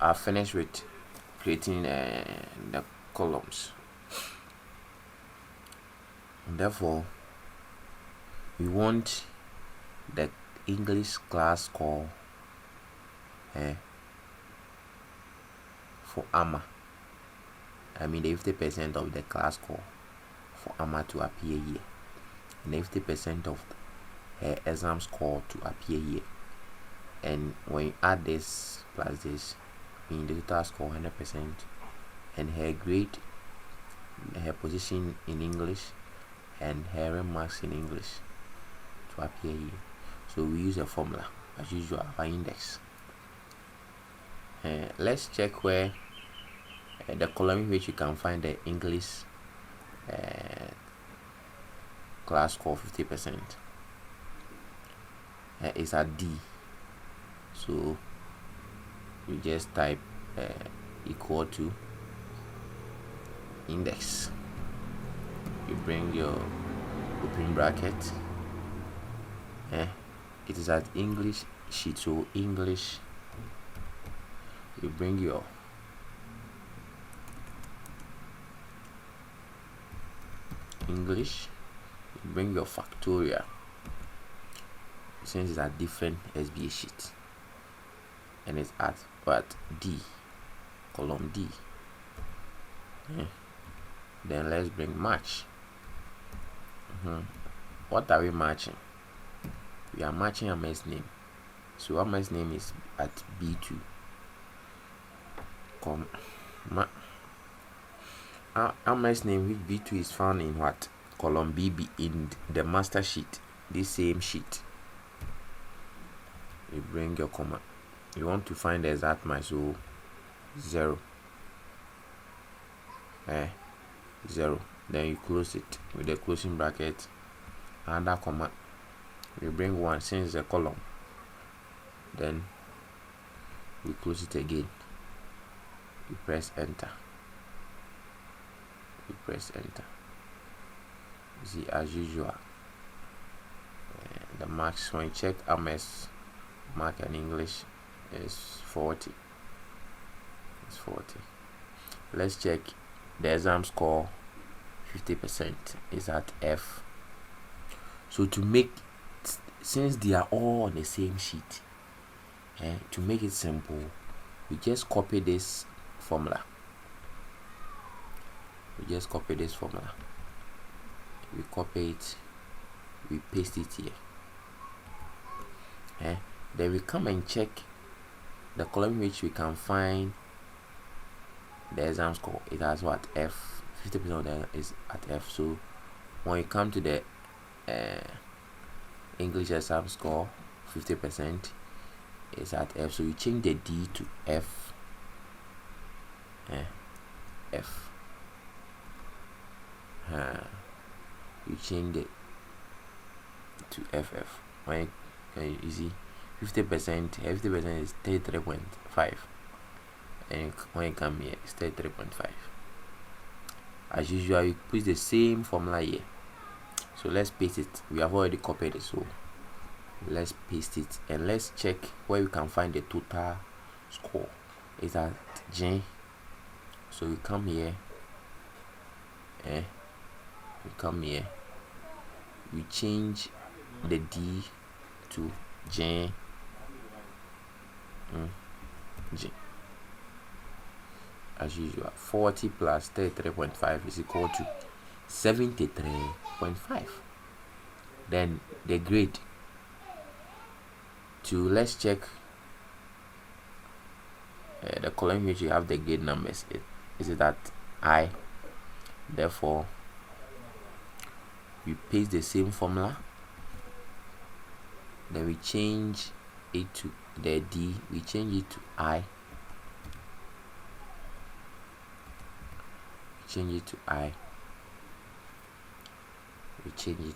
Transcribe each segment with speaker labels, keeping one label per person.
Speaker 1: are finished with creating the columns. And therefore, we want the English class score for AMA. I mean the 50% of the class score for AMA to appear here, and 50% of her exam score to appear here. And when you add this plus this, mean the total score 100%, and her grade, her position in English, and her remarks in English to appear here. So we use a formula as usual, our index. Let's check where the column in which you can find the English class score 50% is at D. So you just type equal to index, you bring your open bracket, it is at English sheet, so English, you bring your English, you bring your factorial, since it's a different SBA sheet, and it's at what, D, column D. Then let's bring match. What are we matching? We are matching Ama's name, so Ama's name is at B2. Ama's name, which B2 is found in what, column BB in the master sheet, this same sheet. You bring your comma, you want to find the exact match, so 0, 0, then you close it with the closing bracket, under comma, you bring 1 since it's a column, then we close it again, you press enter, you press enter. You see, as usual, the marks, when you check Ama's mark in English, is 40. It's 40. Let's check the exam score 50% is at F. So to make, since they are all on the same sheet, to make it simple, we just copy this formula. We copy it, we paste it here. Then we come and check the column in which we can find the exam score. It has what, F. 50% of them is at F. So when you come to the English exam score 50% is at F, so you change the D to F. F. You change it to FF. When you see 50%, 50% is 33.5, and when you come here, it's 33.5. As usual, you put the same formula here. So let's paste it. We have already copied it, so let's paste it, and let's check where we can find the total score. It's at J. So we come here, we change the D to J. As usual, 40 plus 33.5 is equal to 73.5. Then the grade. Let's check the column in which you have the grade numbers. Is it at I? Therefore, we paste the same formula. Then we change it to the D. We change it to I. We change it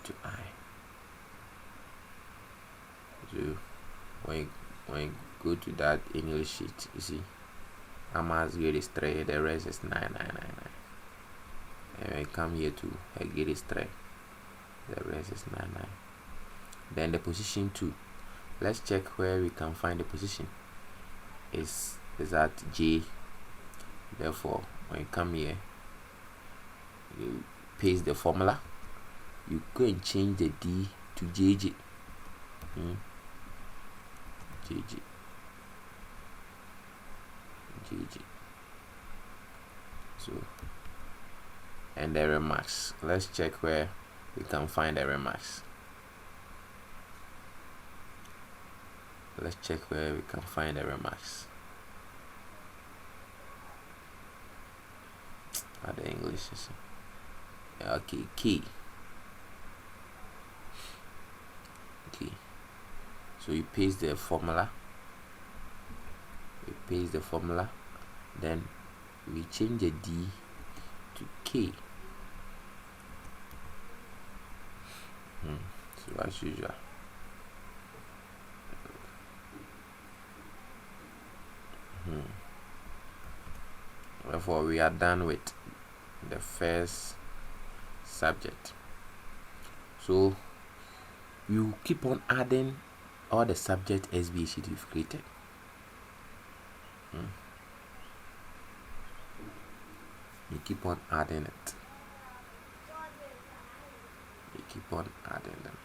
Speaker 1: to I. So when you go to that English sheet, you see Ama's grade is 3, the rest is 9. And when you come here to her grade is 3, the rest is 9. Then the position 2. Let's check where we can find the position. Is is at J. Therefore, when you come here, you paste the formula. You go and change the D to JJ. JJ. So, and the remarks. Let's check where we can find the remarks. Let's check where we can find the remarks. The English is okay. Key. So you paste the formula. Then we change the D to K. So as usual. Therefore, we are done with the first subject. So you keep on adding all the subject SB sheet you've created. You keep on adding it. You keep on adding them.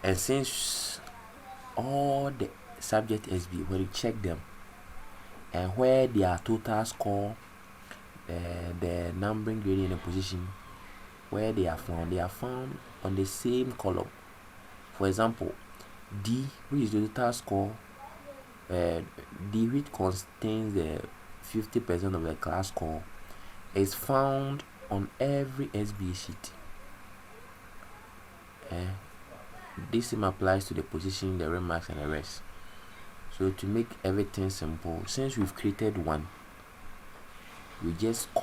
Speaker 1: And since all the subject SB, when you check them and where their total score, the numbering, grading, and position, where they are found on the same column. For example, D, which is the total score, D, which contains the 50% of the class score, is found on every SB sheet. This same applies to the position, the remarks, and the rest. So to make everything simple, since we've created one, we just copy